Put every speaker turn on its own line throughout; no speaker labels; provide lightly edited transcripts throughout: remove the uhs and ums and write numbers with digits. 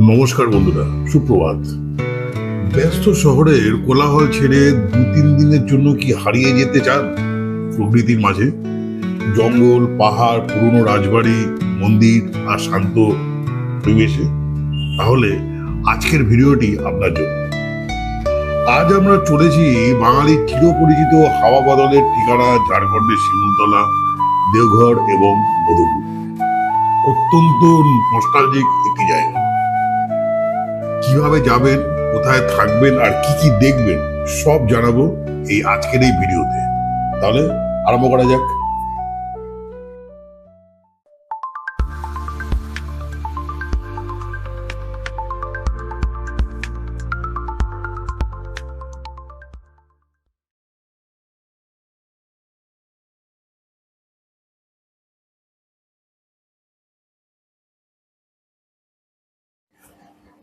নমস্কার বন্ধুরা, সুপ্রভাত। ব্যস্ত শহরের কোলাহল ছেড়ে 2-3 দিনের জন্য কি হারিয়ে যেতে চান প্রকৃতির মাঝে? জঙ্গল, পাহাড়, পুরনো রাজবাড়ি, মন্দির আর শান্ত পরিবেশে? তাহলে আজকের ভিডিওটি আপনার জন্য। আজ আমরা চলেছি বাঙালির চিরপরিচিত হাওয়া বদলের ঠিকানা ঝাড়খণ্ডের শিমুলতলা, দেওঘর এবং মধুপুর। অত্যন্ত নস্টালজিক একটি জায়গা। কিভাবে যাবেন, কোথায় থাকবেন আর কি কি দেখবেন সব জানাবো এই আজকের এই ভিডিওতে। তাহলে আরম্ভ করা যাক।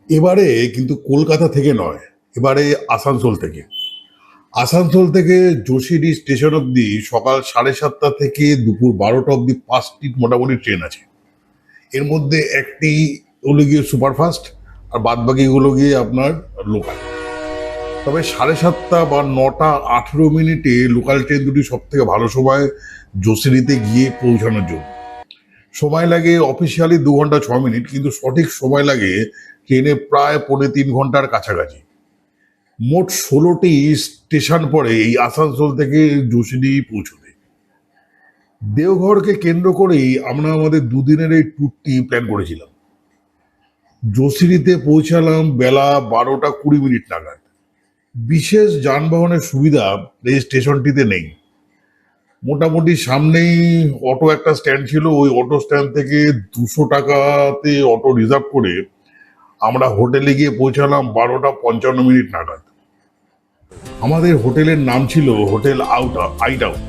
এবারে কিন্তু কলকাতা থেকে নয়, এবারে আসানসোল থেকে। আসানসোল থেকে যোশীডি স্টেশন অব্দি সকাল 7:30 থেকে দুপুর 12টা অব্দি 5টি মোটামুটি ট্রেন আছে। এর মধ্যে একটি হলো গিয়ে সুপারফাস্ট আর বাদ বাকিগুলো গিয়ে আপনার লোকাল। তবে 7:30 বা 9:18 লোকাল ট্রেন দুটি সব থেকে ভালো সময় যোশীডিতে গিয়ে পৌঁছানোর জন্য। সময় লাগে অফিসিয়ালি 2 ঘন্টা 6 মিনিট, কিন্তু সঠিক সময় লাগে ট্রেনে প্রায় 3.5 ঘন্টার কাছাকাছি। মোট 16টি স্টেশন পড়ে এই আসানসোল থেকে যোশীডি পৌঁছতে। দেওঘরকে কেন্দ্র করেই আমরা আমাদের দুদিনের এই ট্যুরটি প্ল্যান করেছিলাম। যোশীডিতে পৌঁছালাম বেলা 12:20 নাগাদ। বিশেষ যানবাহনের সুবিধা এই স্টেশনটিতে নেই। মোটামুটি সামনেই অটো একটা স্ট্যান্ড ছিল, ওই অটো স্ট্যান্ড থেকে 200 টাকাতে অটো রিজার্ভ করে আমরা হোটেলে গিয়ে পৌঁছালাম 12:55 নাগাদ। আমাদের হোটেলের নাম ছিল হোটেল আইটাউন।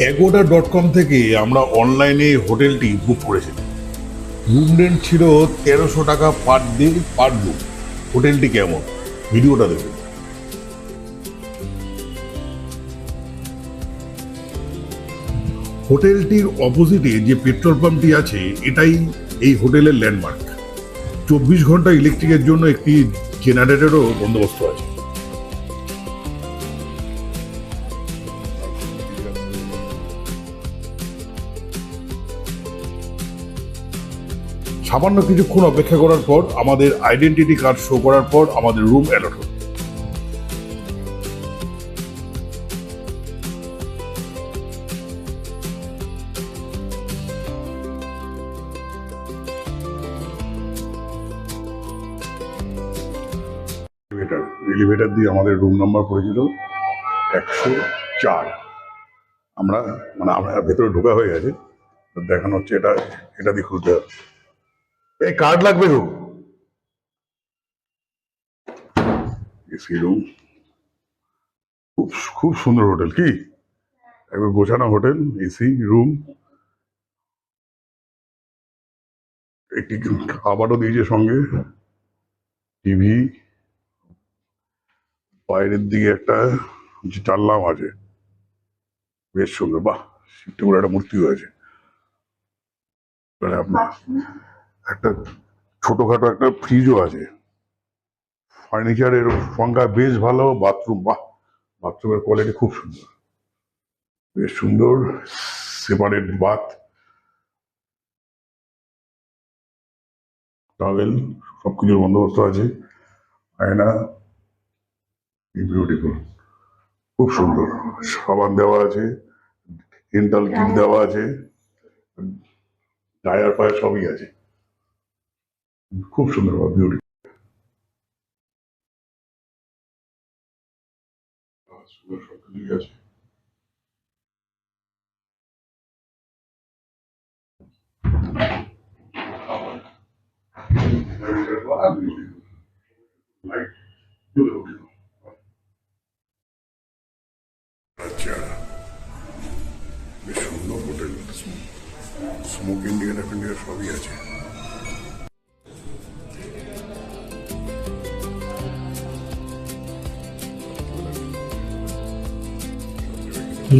agoda.com থেকে আমরা অনলাইনে হোটেলটি বুক করেছিলাম। রুম রেন্ট ছিল 1300 টাকা পার ডে পার রুম। হোটেলটি কেমন, ভিডিওটা দেখুন। হোটেলটির অপোজিটে যে পেট্রোল পাম্পটি আছে এটাই এই হোটেলের ল্যান্ডমার্ক। 24 ঘন্টা ইলেকট্রিকের জন্য একটি জেনারেটরও বন্দোবস্ত আছে। সামান্য কিছুক্ষণ অপেক্ষা করার পর আমাদের আইডেন্টিটি কার্ড শো করার পর আমাদের রুম অ্যালট হল। এলিভেটর দিয়ে আমাদের রুম নাম্বার পড়েছিল 104। আমরা ভেতরে ঢোকা হয়ে গেছে, দেখানো হচ্ছে এটা দিয়ে খুলতে হবে। এই কার্ড লাগবে তো। এসি রুম, খুব সুন্দর হোটেল, কি একবার গোছানো হোটেল। এসি রুম, একটি খাবারও দিয়েছে সঙ্গে, টিভি, বাইরের দিকে একটা জানলাও আছে, বেশ সুন্দর। বাহ, শিবটি করে একটা মূর্তিও আছে। মানে আপনার একটা ছোটখাটো একটা ফ্রিজও আছে। ফার্নিচারের সংখ্যা বেশ ভালো। বাথরুম, বাহ, বাথরুমের কোয়ালিটি খুব সুন্দর, বেশ সুন্দর। সেপারেট বাথ, টাওয়েল, সবকিছুর বন্দোবস্ত আছে। আয়না, বিউটিফুল, খুব সুন্দর। সাবান দেওয়া আছে, ডেন্টাল কিট দেওয়া আছে, টায়ার ফায়ার সবই আছে, খুব সুন্দর, বিউটিফুল। সবকিছুই আছে। আচ্ছা, বেশ সুন্দর হোটেল। স্মোক ইন্ডিকেটর সবই আছে।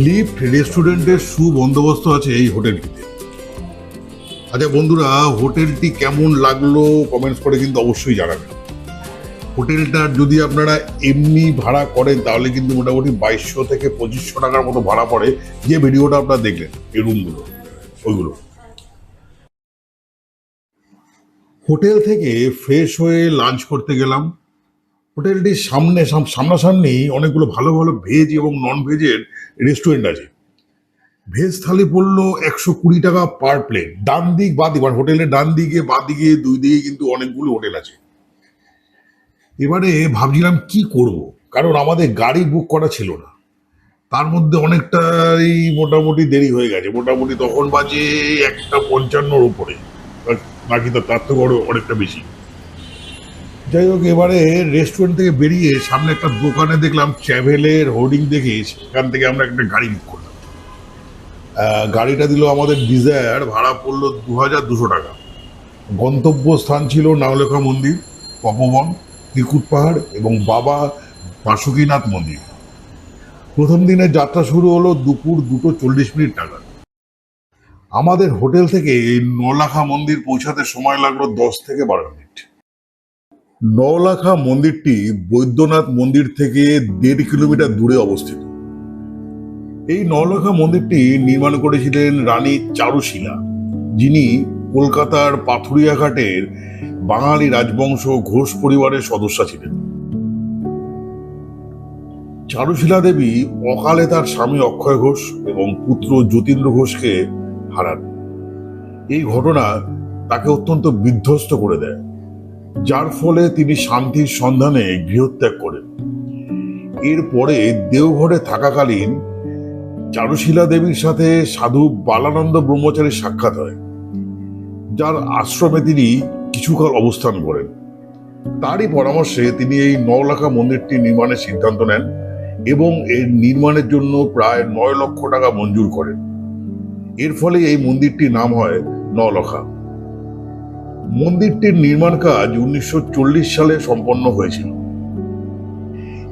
লিফট, রেস্টুরেন্টের সুবন্দোবস্ত আছে এই হোটেলটিতে। আচ্ছা বন্ধুরা, হোটেলটি কেমন লাগলো কমেন্টস করে কিন্তু অবশ্যই জানাবেন। হোটেলটা যদি আপনারা এমনি ভাড়া করেন তাহলে কিন্তু মোটামুটি 2200 থেকে 2500 টাকার মতো ভাড়া পড়ে, যে ভিডিওটা আপনারা দেখলেন এই রুমগুলো ওইগুলো। হোটেল থেকে ফ্রেশ হয়ে লাঞ্চ করতে গেলাম। হোটেলটির সামনাসামনি অনেকগুলো ভালো ভালো ভেজ এবং নন ভেজের রেস্টুরেন্ট আছে। ভেজ থালি পড়লো 120 টাকা পার প্লেট। ডান দিক বাঁ দিক, মানে হোটেলের ডান দিকে বাঁ দিকে দুই দিকে কিন্তু অনেকগুলো হোটেল আছে। এবারে ভাবছিলাম কি করব, কারণ আমাদের গাড়ি বুক করা ছিল না। তার মধ্যে অনেকটাই মোটামুটি দেরি হয়ে গেছে, মোটামুটি তখন বাজে 1:55 উপরে, নাকি তার থেকে অনেকটা বেশি। যাই হোক, এবারে রেস্টুরেন্ট থেকে বেরিয়ে সামনে একটা দোকানে দেখলাম ট্রাভেলের হোর্ডিং দেখে সেখান থেকে আমরা একটা গাড়ি বুক করলাম। গাড়িটা দিল আমাদের ডিজায়ার, ভাড়া পড়লো 2200 টাকা। গন্তব্য স্থান ছিল নাওলেখা মন্দির, তপবন, ত্রিকুট পাহাড় এবং বাবা বাসুকীনাথ মন্দির। প্রথম দিনের যাত্রা শুরু হলো দুপুর 2:40 নাগাদ। আমাদের হোটেল থেকে নওলাখা মন্দির পৌঁছাতে সময় লাগলো 10 থেকে 12 মিনিট। নওলাখা মন্দিরটি বৈদ্যনাথ মন্দির থেকে 1.5 কিলোমিটার দূরে অবস্থিত। এই নওলাখা মন্দিরটি নির্মাণ করেছিলেন রানী চারুশীলা, যিনি কলকাতার পাথুরিয়াঘাটের বাঙালি রাজবংশ ঘোষ পরিবারের সদস্য ছিলেন। চারুশীলা দেবী অকালে তার স্বামী অক্ষয় ঘোষ এবং পুত্র যতীন্দ্র ঘোষকে হারান। এই ঘটনা তাকে অত্যন্ত বিধ্বস্ত করে দেয়, যার ফলে তিনি শান্তির সন্ধানে গৃহত্যাগ করেন। এরপরে দেওঘরে থাকাকালীন চারুশীলা দেবীর সাথে সাধু বালানন্দ ব্রহ্মচারীর সাক্ষাৎ হয়, যার আশ্রমে তিনি কিছুকাল অবস্থান করেন। তারই পরামর্শে তিনি এই নওলাখা মন্দিরটি নির্মাণের সিদ্ধান্ত নেন এবং এর নির্মাণের জন্য প্রায় 9 লক্ষ টাকা মঞ্জুর করেন। এর ফলে এই মন্দিরটির নাম হয় নওলাখা। মন্দিরটির নির্মাণ কাজ 1940 সালে সম্পন্ন হয়েছিল।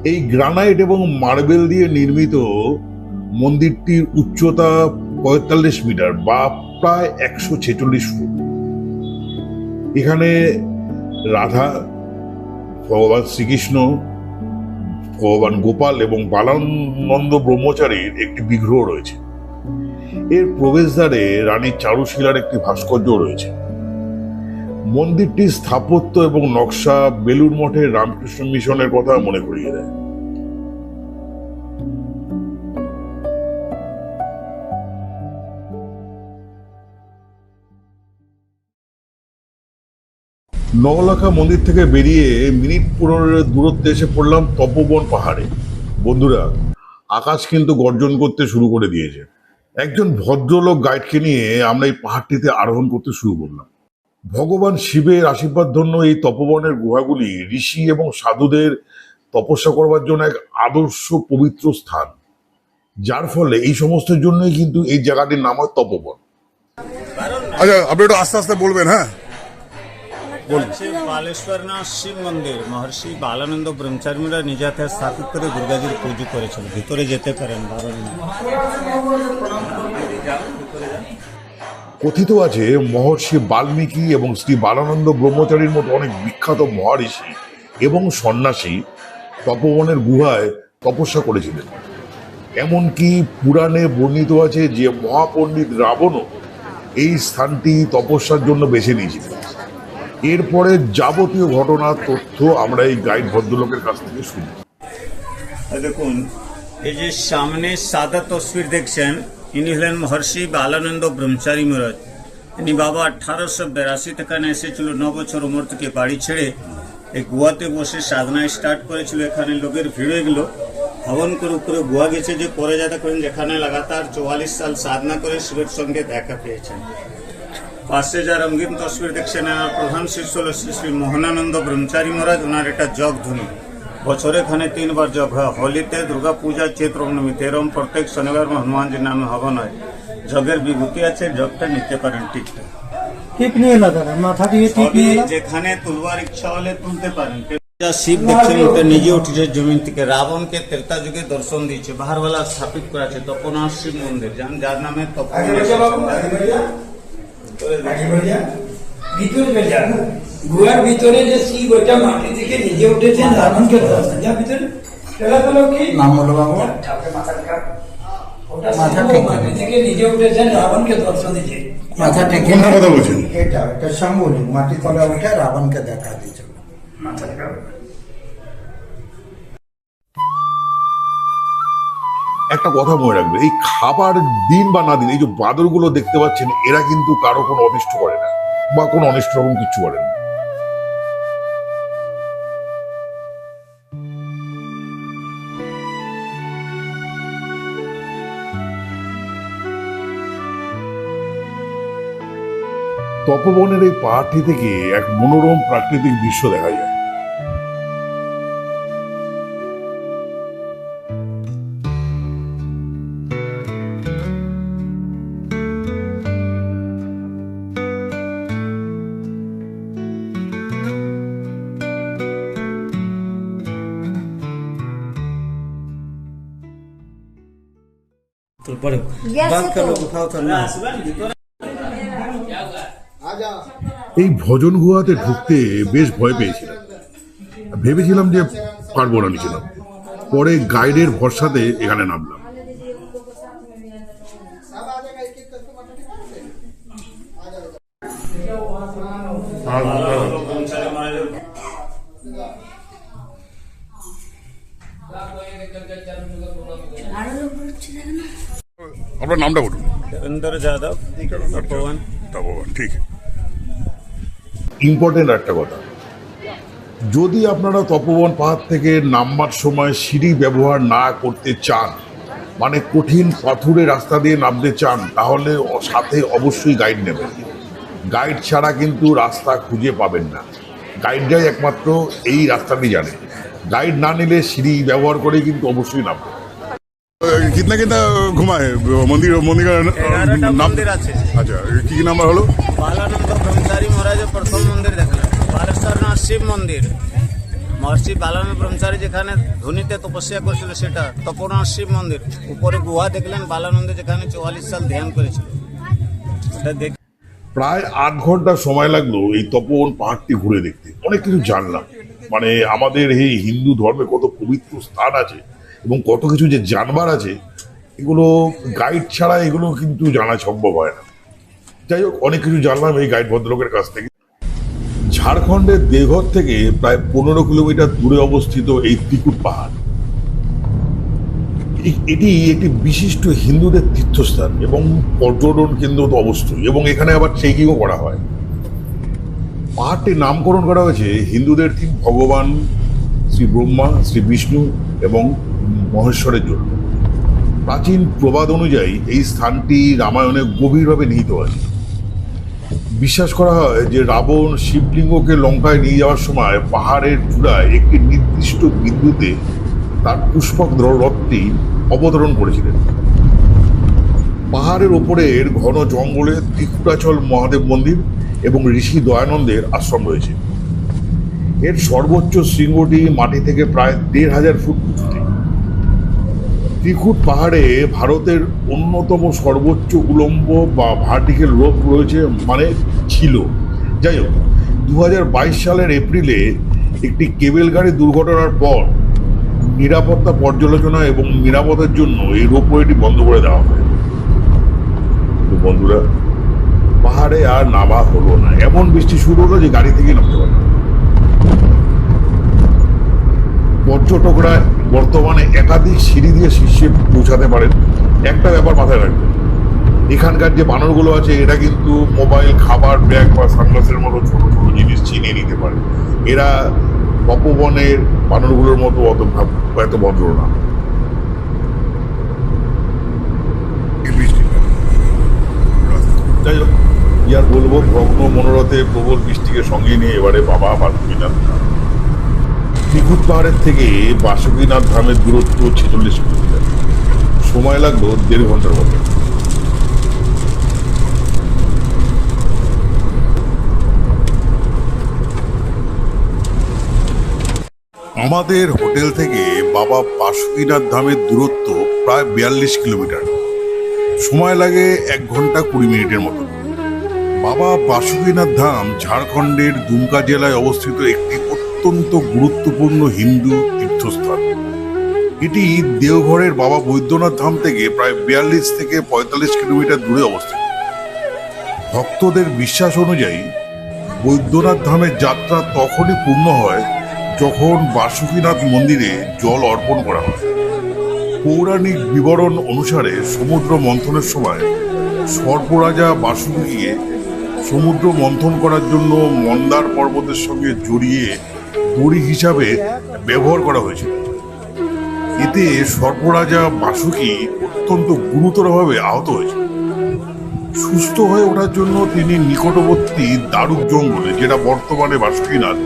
এই গ্রানাইট এবং মার্বেল দিয়ে নির্মিত মন্দিরটির উচ্চতা 45 মিটার বা প্রায় 146 ফুট। এখানে রাধা, ভগবান শ্রীকৃষ্ণ, ভগবান গোপাল এবং বালানন্দ ব্রহ্মচারীর একটি বিগ্রহ রয়েছে। এর প্রবেশদ্বারে রানী চারুশীলার একটি ভাস্কর্য রয়েছে। মন্দিরটির স্থাপত্য এবং নকশা বেলুড় মঠের রামকৃষ্ণ মিশনের কথা মনে করিয়ে দেয়। নওলাখা মন্দির থেকে বেরিয়ে মিনিট 15 দূরত্বে এসে পড়লাম তপবন পাহাড়ে। বন্ধুরা, আকাশ কিন্তু গর্জন করতে শুরু করে দিয়েছে। একজন ভদ্রলোক গাইডকে নিয়ে আমরা এই পাহাড়টিতে আরোহণ করতে শুরু করলাম। ভগবান শিবের আশীর্বাদ ধন্য এই তপবনের গুহাগুলি ঋষি এবং সাধুদের তপস্যা করবার জন্য এক আদর্শ পবিত্র স্থান, যার ফলে এই সমস্তের জন্যই কিন্তু এই জায়গাটির নাম হয় তপবন।
আচ্ছা, আপনি একটু আস্তে আস্তে বলবেন। হ্যাঁ,
বালেশ্বরনাথ শিব মন্দির মহর্ষি বালানন্দ ব্রহ্মচারীরা নিজে হাতে স্থাপিত করে দুর্গাজির পুজো করেছিল। ভিতরে যেতে পারেন,
কথিত আছে মহর্ষি বাল্মীকি এবং শ্রী বালানন্দ ব্রহ্মচারীর মতো অনেক বিখ্যাত মহারিষি এবং সন্ন্যাসী তপবনের গুহায় তপস্যা করেছিলেন। এমনকি পুরাণে বর্ণিত আছে যে মহাপণ্ডিত রাবণও এই স্থানটি তপস্যার জন্য বেছে নিয়েছিলেন। এরপরে যাবতীয় ঘটনার তথ্য আমরা এই গাইড ভদ্রলোকের কাছ থেকে শুনি।
দেখুন, এই যে সামনে সাদা তসবির দেখছেন, ইনি হলেন মহর্ষি বালানন্দ ব্রহ্মচারী মহারাজ। ইনি বাবা 1882 এখানে এসেছিল। 9 বছর উমর থেকে বাড়ি ছেড়ে এই গুহাতে বসে সাধনা স্টার্ট করেছিল। এখানে লোকের ভিড় হয়ে গেল, হবন করে উপরে গুহা গেছে যে পরে যাতে করেন, যেখানে লাগাতার 44 সাল সাধনা করে শিবের সঙ্গে দেখা পেয়েছেন। পাশে যা রঙিন তসবির দেখছেন, আমার প্রধান শিষ্য হল শ্রী শ্রী মোহনানন্দ ব্রহ্মচারী মহারাজ। ওনার এটা জগ ধুনি, বছরে এখানে 3 বার জগ হয়। হোলিতে, দুর্গা পূজা, চৈত্র নবমীতে, এরম প্রত্যেক শনিবার হনুমানজির নামে হবন হয়। জগের বিভূতি আছে, জগটা নিতে পারেন ঠিকঠাক।
টিপ নিয়ে এলাকা মাথা দিয়ে টিপ নিয়ে এলাকা,
যেখানে তুলবার ইচ্ছা হলে তুলতে পারেন। শিব দেখছেন, ওটা নিজে উঠেছে জমিন থেকে। রাবণকে ত্রেতা যুগে দর্শন দিয়েছে, বাহারওয়ালা স্থাপিত করা আছে তপনাথ শিব মন্দির, যার নামে তপন।
ভিতরে যা গুহার ভিতরে যে শিব ওইটা মাটি থেকে নিজে উঠেছেন রাবণকে ধরছেন যা ভিতরে চলাচল কি
নাম বলো বাবু
ওটা
মাথা
শিব
ঠেকে।
মাটি থেকে নিজে উঠেছেন রাবণকে দর্শন দিতে
মাথা টেকে
কোনটা কথা বলছেন?
এটা শম্ভুলিঙ্গ মাটি তলে উঠে রাবণকে দেখা দিয়েছিল
একটা কথা মনে রাখবে, এই খাবার দিন বা না দিন, এই যে বাদরগুলো দেখতে পাচ্ছেন, এরা কিন্তু কারো কোনো অনিষ্ট করে না বা কোনো অনিষ্ট রকম কিছু করে না। তপবনের এই পাহাড়টি থেকে এক মনোরম প্রাকৃতিক দৃশ্য দেখা যায়। এই ভজন গুহাতে ঢুকতে বেশ ভয় পেয়েছিলাম, ভেবেছিলাম যে পারবো না নিচে। পরে গাইডের ভরসাতে এখানে নামলাম।
আপনার নামটা বলুন।
देवेंद्र যাদব, তপোবন।
তপোবন, ঠিক।
ইম্পর্টেন্ট একটা কথা, যদি আপনারা তপোবন পাহাড় থেকে নামবার সময় সিঁড়ি ব্যবহার না করতে চান, মানে কঠিন পাথুরে রাস্তা দিয়ে নামতে চান, তাহলে সাথে অবশ্যই গাইড নেবেন। গাইড ছাড়া কিন্তু রাস্তা খুঁজে পাবেন না। গাইডরাই একমাত্র এই রাস্তাটি জানে। গাইড না নিলে সিঁড়ি ব্যবহার করে কিন্তু অবশ্যই নামবেন।
কিতনা কিতনা ঘুমায় মন্দির মন্দির
এগারোটা
নাম?
মন্দির আছে।
আচ্ছা, কি কি নাম্বার হলো?
বালানন্দ ব্রহ্মচারী মহারাজের প্রথম মন্দির দেখলাম, বালেশ্বরনাথ শিব মন্দির, মহর্ষি বালানন্দ ব্রহ্মচারী যেখানে ধুনিতে তপস্যা করেছিল সেটা, তপোবন শিব মন্দির। উপরে গুহা দেখলেন বালানন্দ যেখানে 44 সাল ধ্যান করেছিল, ওটা দেখ।
প্রায় 8 ঘন্টা সময় লাগলো এই তপোবন পাহাড়টি ঘুরে দেখতে। অনেক কিছু জানলাম, মানে আমাদের এই হিন্দু ধর্মে কত পবিত্র স্থান আছে এবং কত কিছু যে জানবার আছে, এগুলো গাইড ছাড়া এগুলো কিন্তু জানা সম্ভব হয় না। যাই হোক, অনেক কিছু জানলাম এই গাইড ভদ্রলোকের কাছ থেকে। ঝাড়খণ্ডের দেওঘর থেকে প্রায় 15 কিলোমিটার দূরে অবস্থিত এই ত্রিকুট পাহাড়, এটি একটি বিশিষ্ট হিন্দুদের তীর্থস্থান এবং পর্যটন কেন্দ্র তো অবশ্যই, এবং এখানে আবার ট্রেকিংও করা হয়। পাহাড়টির নামকরণ করা হয়েছে হিন্দুদের 3 ভগবান শ্রী ব্রহ্মা, শ্রী বিষ্ণু এবং মহেশ্বরের জন্য। প্রাচীন প্রবাদ অনুযায়ী এই স্থানটি রামায়ণে গভীরভাবে নিহিত আছে। বিশ্বাস করা হয় যে রাবণ শিবলিঙ্গকে লঙ্কায় নিয়ে যাওয়ার সময় পাহাড়ের চূড়ায় একটি নির্দিষ্ট বিন্দুতে তার পুষ্পক রথটি অবতরণ করেছিলেন। পাহাড়ের ওপরের ঘন জঙ্গলে ত্রিকুটাচল মহাদেব মন্দির এবং ঋষি দয়ানন্দের আশ্রম রয়েছে। এর সর্বোচ্চ শৃঙ্গটি মাটি থেকে প্রায় 1500 ফুট উঁচুতে। ত্রিকুট পাহাড়ে ভারতের অন্যতম সর্বোচ্চ উলম্ব বা ভার্টিক্যাল রোপ রয়েছে, মানে ছিল। যাই হোক, 2022 সালের এপ্রিলে একটি কেবেল গাড়ি দুর্ঘটনার পর নিরাপত্তা পর্যালোচনা এবং নিরাপত্তার জন্য এই রোপওয়েটি বন্ধ করে দেওয়া হয়। তো বন্ধুরা, পাহাড়ে আর নামা হলো না। এমন বৃষ্টি শুরু হলো যে গাড়ি থেকে নামতে পারে। পর্যটকরা বর্তমানে একাধিক সিঁড়ি দিয়ে শীর্ষে পৌঁছাতে পারেন। একটা ব্যাপার মাথায় রাখবেন, এখানকার যে বানরগুলো আছে এরা কিন্তু মোবাইল, খাবার, ব্যাগ বা সানগ্লাসের মতো ছোট ছোট জিনিস চিনিয়ে নিতে পারে। এরা তপোবনের বানরগুলোর মতো এত ভদ্র না। যাই হোক, কি আর বলবো, ভগ্ন মনোরথে প্রবল বৃষ্টিকে সঙ্গে নিয়ে এবারে বাবা বাসুকীনাথ। ত্রিকুট পাহাড়ের থেকে বাসুকীনাথ ধামের দূরত্ব 46 কিলোমিটার। সময় লাগলো 1.5 ঘন্টার মতো। আমাদের হোটেল থেকে বাবা বাসুকীনাথ ধামের দূরত্ব প্রায় 42 কিলোমিটার। সময় লাগে 1 ঘন্টা 20 মিনিটের মতো। বাবা বাসুকীনাথ ধাম ঝাড়খণ্ডের দুমকা জেলায় অবস্থিত একটি অত্যন্ত গুরুত্বপূর্ণ হিন্দু তীর্থস্থান। এটি দেওঘরের বাবা বৈদ্যনাথ ধাম থেকে প্রায় 42 থেকে 45 কিলোমিটার দূরে অবস্থিত। ভক্তদের বিশ্বাস অনুযায়ী বৈদ্যনাথ ধামের যাত্রা তখনই পূর্ণ হয় যখন বাসুকীনাথ মন্দিরে জল অর্পণ করা হয়। পৌরাণিক বিবরণ অনুসারে সমুদ্র মন্থনের সময় সর্পরাজা বাসুকীকে সমুদ্র মন্থন করার জন্য মন্দার পর্বতের সঙ্গে জড়িয়ে দড়ি হিসাবে ব্যবহার করা হয়েছিল। এতে সর্পরাজা বাসুকী অত্যন্ত গুরুতরভাবে আহত হয়েছিল। সুস্থ হয়ে ওঠার জন্য তিনি নিকটবর্তী দারুক জঙ্গলে, যেটা বর্তমানে বাসুকীনাথ,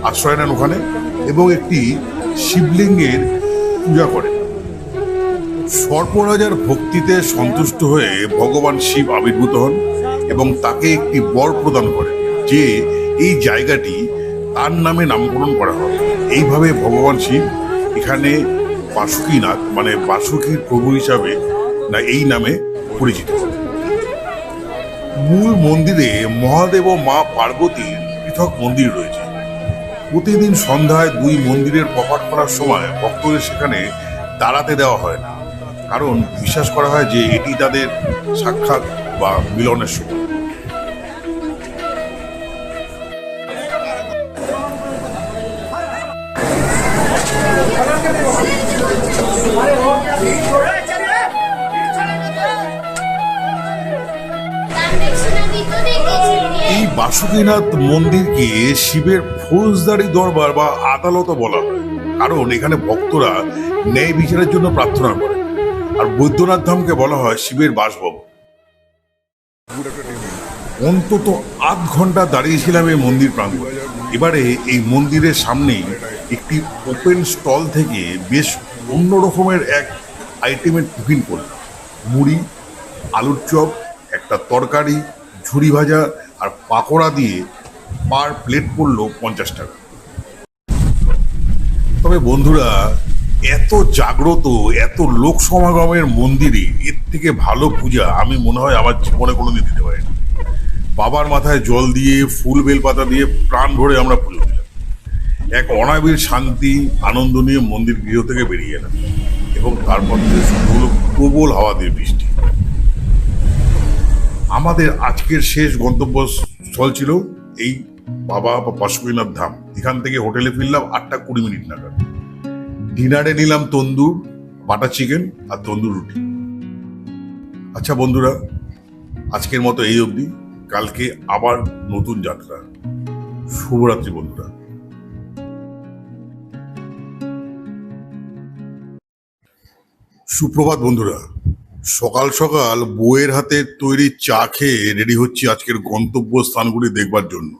আশ্রয় নেন ওখানে এবং একটি শিবলিঙ্গের পূজা করেন। সর্পরাজার ভক্তিতে সন্তুষ্ট হয়ে ভগবান শিব আবির্ভূত হন এবং তাকে একটি বর প্রদান করেন যে এই জায়গাটি তার নামে নামকরণ করা হয়। এইভাবে ভগবান শিব এখানে বাসুকীনাথ মানে বাসুকীর প্রভু হিসাবে এই নামে পরিচিত। মূল মন্দিরে মহাদেব ও মা পার্বতীর পৃথক মন্দির রয়েছে। প্রতিদিন সন্ধ্যায় দুই মন্দিরের কপাট করার সময় ভক্তদের সেখানে দাঁড়াতে দেওয়া হয় না, কারণ বিশ্বাস করা হয় যে এটি তাদের সাক্ষাৎ বা মিলনের সময়। এই বাসুকীনাথ মন্দিরকে শিবের ফৌজদারি দরবার বা আদালত বলা হয়, কারণ এখানে ভক্তরা ন্যায় বিচারের জন্য প্রার্থনা করে। আর বৈদ্যনাথ ধামকে বলা হয় শিবের বাসভবন। অন্তত 8 ঘন্টা দাঁড়িয়েছিলাম এই মন্দির প্রাঙ্গণে। এবারে এই মন্দিরের সামনেই একটি ওপেন স্টল থেকে বেশ অন্য রকমের এক আইটেমের টিফিন করলাম। মুড়ি, আলুর চপ, একটা তরকারি, ঝুরি ভাজা আর পাকোড়া দিয়ে পার প্লেট পড়লো 50 টাকা। তবে বন্ধুরা, এত জাগ্রত, এত লোক সমাগমের মন্দিরে এর থেকে ভালো পূজা আমি মনে হয় আমার জীবনে কোনোদিন দিতে পারিনি। বাবার মাথায় জল দিয়ে ফুল বেলপাতা দিয়ে প্রাণ ভরে আমরা পুজো দিলাম। এক অনাবিল শান্তি আনন্দ নিয়ে মন্দির গৃহ থেকে বেরিয়ে এলাম এবং তারপর থেকে শুরু হলো প্রবল হাওয়া দিয়ে বৃষ্টি। আমাদের আজকের শেষ গন্তব্যস্থল ছিল এই বাবা বাসুকীনাথ ধাম। এখান থেকে হোটেলে ফিরলাম 8:20 নাগাদ। ডিনারে নিলাম তন্দুর, বাটার চিকেন আর তন্দুর রুটি। আচ্ছা বন্ধুরা, আজকের মতো এই অবধি। কালকে আবার নতুন যাত্রা। শুভরাত্রি বন্ধুরা। সুপ্রভাত বন্ধুরা। সকাল সকাল বউয়ের হাতের তৈরি চা খেয়ে রেডি হচ্ছি আজকের গন্তব্য স্থানগুলি দেখবার জন্য।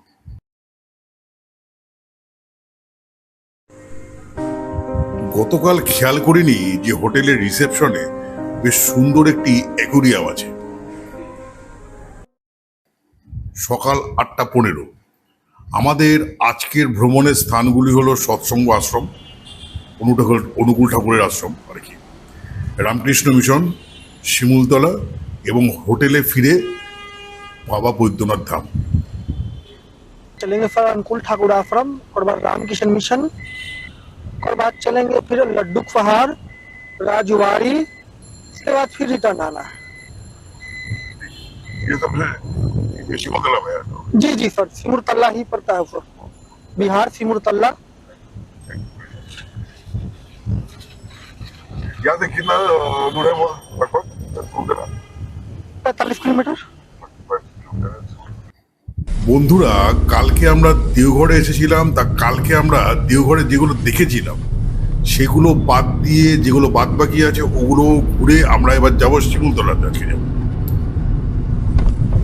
গতকাল খেয়াল করিনি যে হোটেলের রিসেপশনে বেশ সুন্দর একটি অ্যাকোরিয়াম আছে। সকাল 8:15। আমাদের আজকের ভ্রমণের স্থানগুলি হলো সৎসঙ্গ আশ্রম, অনুকূল ঠাকুরের আশ্রম আর কি, রামকৃষ্ণ মিশন, শিমুলতলা এবং হোটেলে ফিরে বাবা বৈদ্যনাথ ধাম।
चलेंगे फिर अनुकूल ठाकुर आश्रम और बाद रामकृष्ण मिशन और बाद चलेंगे फिर लड्डू पहाड़, राजवाड़ी, उसके बाद फिर रिटर्न आना है।
ये सब है, बेशी मतलब है।
जी जी सर, सिमुरतल्ला ही पड़ता है सर, बिहार सिमुरतल्ला।
यहाँ से कितना दूर है वो लगभग?
45 किलोमीटर।
বন্ধুরা, কালকে আমরা দেওঘরে এসেছিলাম, তা কালকে আমরা দেওঘরে যেগুলো দেখেছিলাম সেগুলো বাদ দিয়ে যেগুলো বাদ বাকি আছে ওগুলো ঘুরে আমরা এবার যাবো শিমুলতলাতে। আজকে যাবো।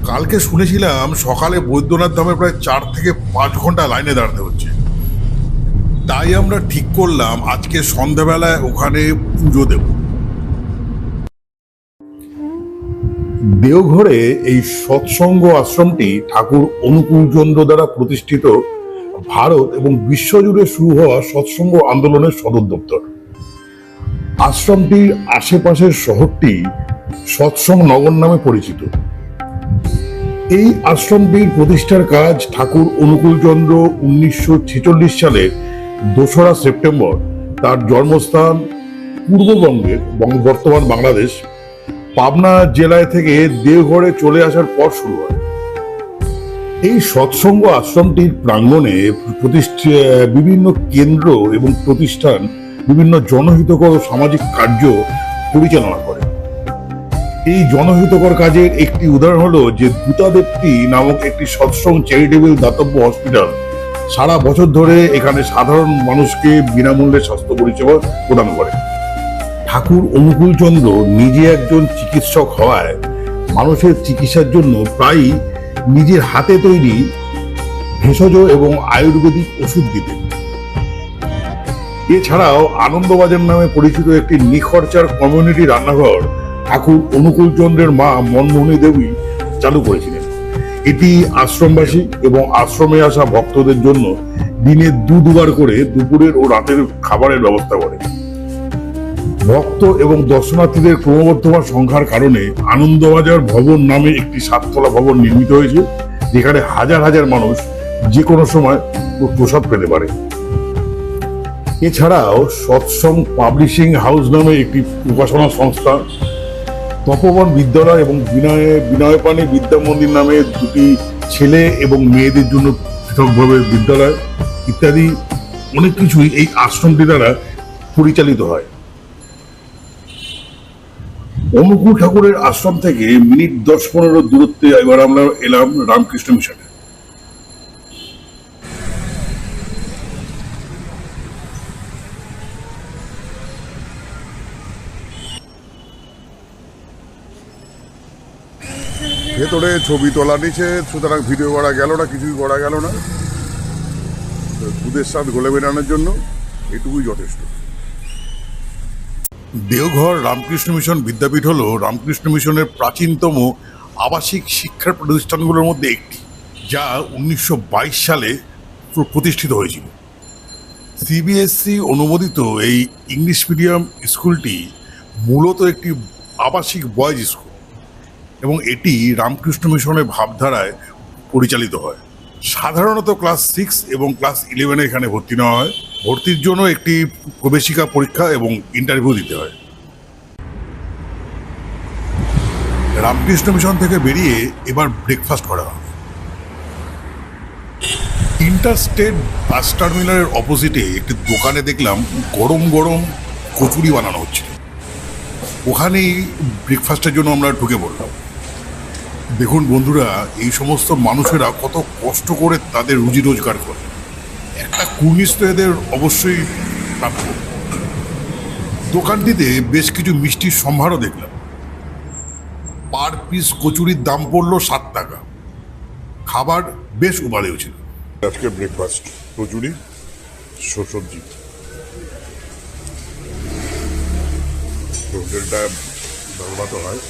কালকে শুনেছিলাম সকালে বৈদ্যনাথ ধামে প্রায় 4 থেকে 5 ঘন্টা লাইনে দাঁড়াতে হচ্ছে, তাই আমরা ঠিক করলাম আজকে সন্ধ্যাবেলায় ওখানে পুজো দেব। দেওঘরে এই সৎসঙ্গ আশ্রমটি ঠাকুর অনুকূলচন্দ্র দ্বারা প্রতিষ্ঠিত ভারত এবং বিশ্বজুড়ে শুরু হওয়া সৎসঙ্গ আন্দোলনের সদর দপ্তর। আশ্রমটির আশেপাশের শহরটি সৎসঙ্গ নগর নামে পরিচিত। এই আশ্রমটির প্রতিষ্ঠার কাজ ঠাকুর অনুকূলচন্দ্র 1946 সালের 2রা সেপ্টেম্বর তার জন্মস্থান পূর্ববঙ্গের বর্তমান বাংলাদেশ পাবনা জেলায় থেকে দেওঘরে চলে আসার পর শুরু হয়। এই সৎসঙ্গ আশ্রমটির প্রাঙ্গণে বিভিন্ন কেন্দ্র এবং প্রতিষ্ঠান বিভিন্ন জনহিতকর সামাজিক কার্য পরিচালনা করে। এই জনহিতকর কাজের একটি উদাহরণ হলো যে দূতাদেবটি নামক একটি সৎসঙ্গ চ্যারিটেবল দাতব্য হসপিটাল সারা বছর ধরে এখানে সাধারণ মানুষকে বিনামূল্যে স্বাস্থ্য পরিষেবা প্রদান করে। ঠাকুর অনুকূলচন্দ্র নিজে একজন চিকিৎসক হওয়ায় মানুষের চিকিৎসার জন্য প্রায়ই নিজের হাতে তৈরি ভেষজ এবং আয়ুর্বেদিক ওষুধ দিতেন। এছাড়াও আনন্দবাজার নামে পরিচিত একটি নিখরচার কমিউনিটি রান্নাঘর ঠাকুর অনুকূলচন্দ্রের মা মনমোহিনী দেবী চালু করেছিলেন। এটি আশ্রমবাসী এবং আশ্রমে আসা ভক্তদের জন্য দিনে দুবার করে দুপুরের ও রাতের খাবারের ব্যবস্থা করে। ভক্ত এবং দর্শনার্থীদের ক্রমবর্ধমান সংখ্যার কারণে আনন্দবাজার ভবন নামে একটি 7তলা ভবন নির্মিত হয়েছে, যেখানে হাজার হাজার মানুষ যে কোনো সময় প্রসাদ পেতে পারে। এছাড়াও সৎসঙ্গ পাবলিশিং হাউস নামে একটি প্রকাশনা সংস্থা, তপবন বিদ্যালয় এবং বিনয়পাণি বিদ্যা মন্দির নামে 2টি ছেলে এবং মেয়েদের জন্য পৃথকভাবে বিদ্যালয় ইত্যাদি অনেক কিছুই এই আশ্রমটি দ্বারা পরিচালিত হয়। অনুকূল ঠাকুরের আশ্রম থেকে মিনিট 10-15 দূরত্বে এবার আমরা এলাম রামকৃষ্ণ মিশনে।
ভেতরে ছবি তোলা নিচে, সুতরাং ভিডিও করা গেল না, কিছুই করা গেল না। দুধের স্বাদ গলে বেরানোর জন্য এটুকুই যথেষ্ট।
দেওঘর রামকৃষ্ণ মিশন বিদ্যাপীঠ হল রামকৃষ্ণ মিশনের প্রাচীনতম আবাসিক শিক্ষা প্রতিষ্ঠানগুলোর মধ্যে একটি, যা 1922 সালে প্রতিষ্ঠিত হয়েছিল। সিবিএসসি অনুমোদিত এই ইংলিশ মিডিয়াম স্কুলটি মূলত একটি আবাসিক বয়েজ স্কুল এবং এটি রামকৃষ্ণ মিশনের ভাবধারায় পরিচালিত হয়। সাধারণত ক্লাস 6 এবং ক্লাস 11 এখানে ভর্তি নেওয়া হয়। ভর্তির জন্য একটি প্রবেশিকা পরীক্ষা এবং ইন্টারভিউ দিতে হয়। রামকৃষ্ণ মিশন থেকে বেরিয়ে এবার ব্রেকফাস্ট করা হয়। ইন্টারস্টেট বাস টার্মিনালের অপোজিটে একটি দোকানে দেখলাম গরম গরম কচুরি বানানো হচ্ছে। ওখানেই ব্রেকফাস্টের জন্য আমরা ঢুকে পড়লাম। দেখুন বন্ধুরা, এই সমস্ত মানুষেরা কত কষ্ট করে তাদের রুজি রোজগার করে, একটা কুর্নিশ তো এদের অবশ্যই প্রাপ্য। দোকানটিতে বেশ কিছু মিষ্টির সম্ভারও দেখলাম। পার পিস কচুরির দাম পড়লো 7 টাকা। খাবার বেশ উপাদেয় ছিল।
আজকে ব্রেকফাস্ট কচুরি সবজি, হোটেলটা ডাল ভাত হয়।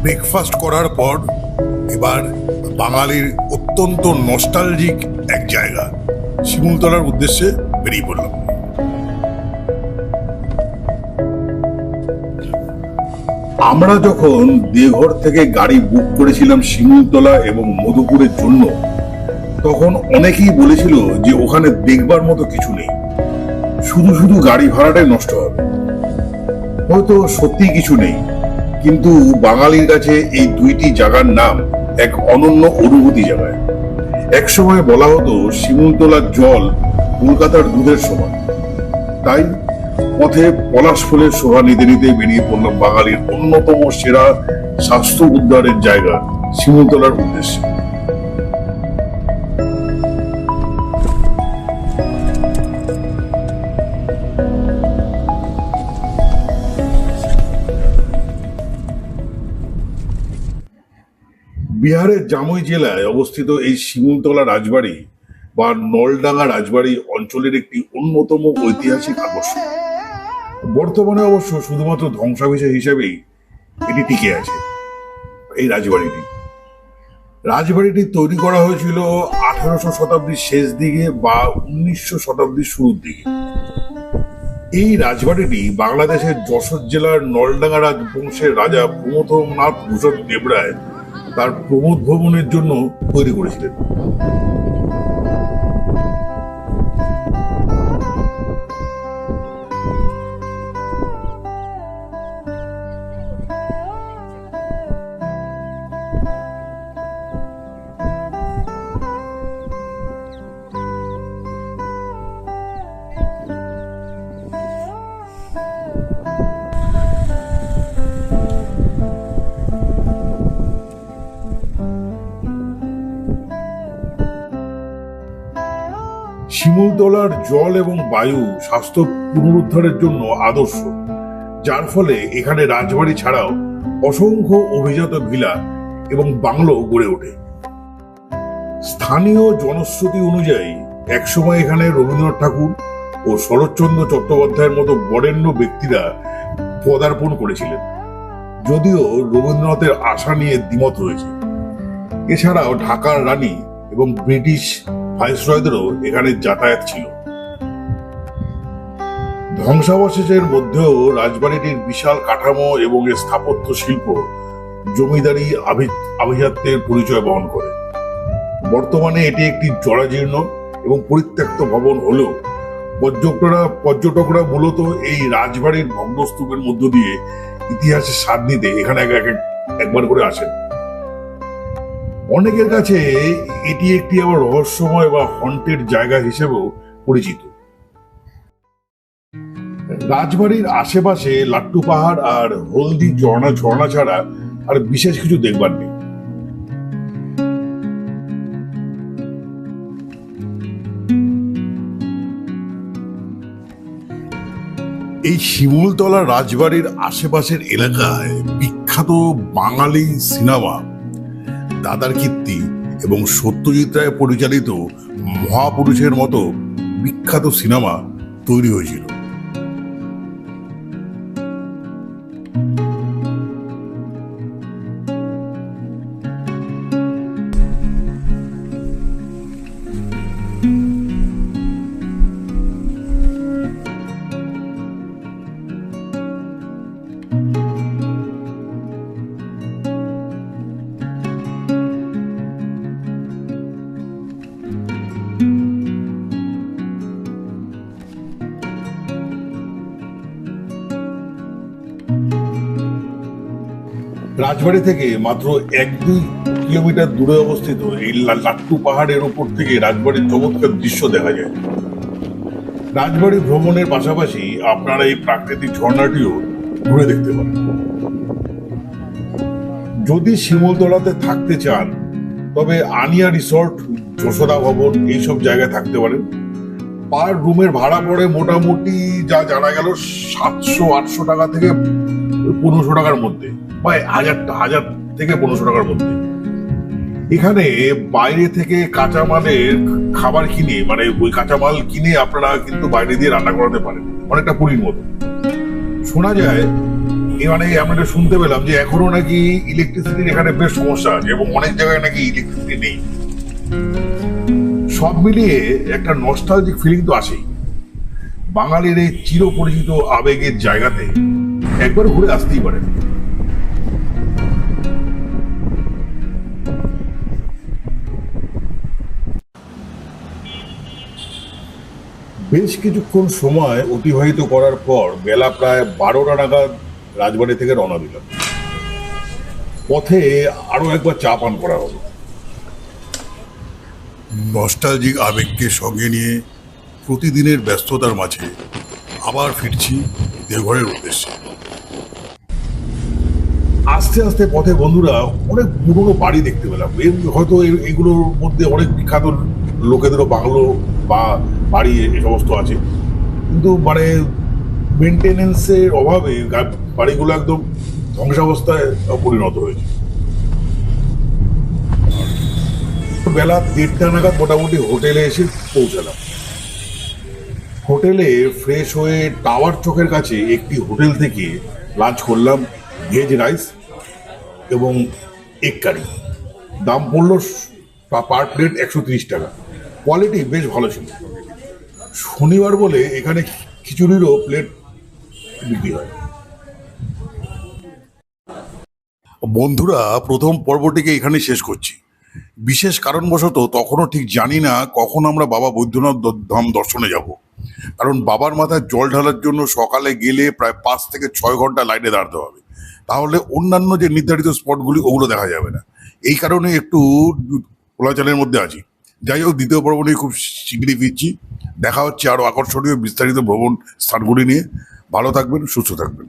ব্রেকফাস্ট করার পর এবার বাঙালির অত্যন্ত নস্টালজিক এক জায়গা শিমুলতলার উদ্দেশ্যে বেরিয়ে পড়লাম। আমরা যখন দেওঘর থেকে গাড়ি বুক করেছিলাম শিমুলতলা এবং মধুপুরের জন্য, তখন অনেকেই বলেছিল যে ওখানে দেখবার মতো কিছু নেই, শুধু শুধু গাড়ি ভাড়াটাই নষ্ট হবে। হয়তো সত্যি কিছু নেই, কিন্তু বাঙালির কাছে এই 2টি জায়গার নাম এক অনন্য অনুভূতি জাগায়। একসময় বলা হতো শিমুলতলার জল কলকাতার দুধের সমান। তাই পথে পলাশ ফুলের শোভা নিতে নিতে বেরিয়ে পড়লাম বাঙালির অন্যতম সেরা স্বাস্থ্য উদ্ধারের জায়গা শিমুলতলার উদ্দেশ্যে। বিহারের জামুই জেলায় অবস্থিত এই শিমুলতলা রাজবাড়ি বা নলডাঙ্গা রাজবাড়ি অঞ্চলের একটি অন্যতম ঐতিহাসিক আকর্ষণ। বর্তমানে অবশ্য শুধুমাত্র ধ্বংসাবশেষ হিসেবেই এটি টিকে আছে। এই রাজবাড়িটি তৈরি করা হয়েছিল 1800 শতাব্দীর শেষ দিকে বা 1900 শতাব্দীর শুরুর দিকে। এই রাজবাড়িটি বাংলাদেশের যশোর জেলার নলডাঙ্গা রাজবংশের রাজা প্রমথনাথ ভূষণ দেবরায় তার প্রমোদ ভবনের জন্য তৈরি করেছিলেন। শিমুলতলার জল এবং বায়ু স্বাস্থ্য পুনরুদ্ধারের জন্য আদর্শ, যার ফলে এখানে রাজবাড়ি ছাড়াও অসংখ্য অভিজাত ভিলা এবং বাংলো গড়ে ওঠে। স্থানীয় জনশ্রুতি অনুযায়ী একসময় এখানে রবীন্দ্রনাথ ঠাকুর ও শরৎচন্দ্র চট্টোপাধ্যায়ের মতো বরেণ্য ব্যক্তিরা পদার্পণ করেছিলেন, যদিও রবীন্দ্রনাথের আশা নিয়ে দ্বিমত রয়েছে। এছাড়াও ঢাকার রানী এবং ব্রিটিশ ভাইসরয়দেরও এখানে যাতায়াত ছিল। ধ্বংসাবশেষের মধ্যেও রাজবাড়িটির বিশাল কাঠামো এবং এর স্থাপত্য শিল্প জমিদারি আভিজাত্যের পরিচয় বহন করে। বর্তমানে এটি একটি জরাজীর্ণ এবং পরিত্যক্ত ভবন হলেও পর্যটকরা মূলত এই রাজবাড়ির ভগ্নস্তূপের মধ্য দিয়ে ইতিহাসের স্বাদ নিতে এখানে একবার করে আসেন। অনেকের কাছে এটি একটি আবার রহস্যময় বা হন্টেড জায়গা হিসেবেও পরিচিত। রাজবাড়ির আশেপাশে লাট্টু পাহাড় আর হলদি ঝর্ণা ছাড়া আর বিশেষ কিছু দেখবার নেই। এই শিমুলতলা রাজবাড়ির আশেপাশের এলাকায় বিখ্যাত বাঙালি সিনেমা দাদার কীর্তি এবং সত্যজিৎ রায় পরিচালিত মহাপুরুষের মতো বিখ্যাত সিনেমা তৈরি হয়েছিল। রাজবাড়ি থেকে মাত্র 1-2 কিলোমিটার দূরে অবস্থিত এই লাট্টু পাহাড়ের উপর থেকে রাজবাড়ির চমৎকার দৃশ্য দেখা যায়। রাজবাড়ি ভ্রমণের পাশাপাশি আপনারা এই প্রাকৃতিক ঝর্ণাটিও ঘুরে দেখতে পারেন। যদি শিমুলতলাতে থাকতে চান তবে আনিয়া রিসর্ট, যশোদা ভবন এইসব জায়গায় থাকতে পারেন। পার রুমের ভাড়া পড়ে মোটামুটি যা জানা গেল 700-800 টাকা থেকে 1500 টাকার মধ্যে, বা 1000 থেকে 1500 টাকার মধ্যে। এখানে বাইরে থেকে কাঁচামালের খাবার কিনে, মানে ওই কাঁচামাল কিনে আপনারা কিন্তু বাইরে দিয়ে রান্না করাতে পারেন, অনেকটা পুরীর মতো। শোনা যায় মানে আমরা শুনতে পেলাম যে এখনো নাকি ইলেকট্রিসিটির এখানে বেশ সমস্যা আছে এবং অনেক জায়গায় নাকি ইলেকট্রিসিটি নেই। সব মিলিয়ে একটা নস্টালজিক ফিলিং তো আসেই। বাঙালির এই চিরপরিচিত আবেগের জায়গাতে একবার ঘুরে আসতেই পারেন। বেশ কিছুক্ষণ সময় অতিবাহিত করার পর বেলা প্রায় 12টা নাগাদ রাজবাড়ি থেকে রওনা দিলাম। পথে আরো একবার চা পান করা হলো। নস্টালজিক আবেগকে সঙ্গে নিয়ে প্রতিদিনের ব্যস্ততার মাঝে আবার ফিরছি দেওঘরের উদ্দেশ্যে। আস্তে আস্তে পথে বন্ধুরা অনেক পুরনো বাড়ি দেখতে পেলাম। হয়তো এগুলোর মধ্যে অনেক বিখ্যাত লোকেদেরও বাংলো বা বাড়ি এ সমস্ত আছে, কিন্তু মানে মেনটেনেন্সের অভাবে বাড়িগুলো একদম ধ্বংসাবস্থায় পরিণত হয়েছে। বেলা 1:30 নাগাদ মোটামুটি হোটেলে এসে পৌঁছালাম। হোটেলে ফ্রেশ হয়ে টাওয়ার চকের কাছে একটি হোটেল থেকে লাঞ্চ করলাম ভেজ রাইস এবং এগ কারি। দাম পড়ল পার প্লেট 130 টাকা। কোয়ালিটি বেশ ভালো ছিল। শনিবার বলে এখানে খিচুড়িরও প্লেট বিক্রি হয়। বন্ধুরা, প্রথম পর্বটিকে এখানে শেষ করছি। বিশেষ কারণবশত তখনও ঠিক জানি না কখন আমরা বাবা বৈদ্যনাথ ধাম দর্শনে যাব, কারণ বাবার মাথায় জল ঢালার জন্য সকালে গেলে প্রায় 5 থেকে 6 ঘন্টা লাইনে দাঁড়াতে হবে, তাহলে অন্যান্য যে নির্ধারিত স্পটগুলি ওগুলো দেখা যাবে না। এই কারণে একটু কোলাচালের মধ্যে আছি। যাই হোক, দ্বিতীয় পর্ব নিয়ে খুব শীঘ্রই ফিরছি। দেখা হচ্ছে আরো আকর্ষণীয় বিস্তারিত ভ্রমণ স্থানগুলি নিয়ে। ভালো থাকবেন, সুস্থ থাকবেন।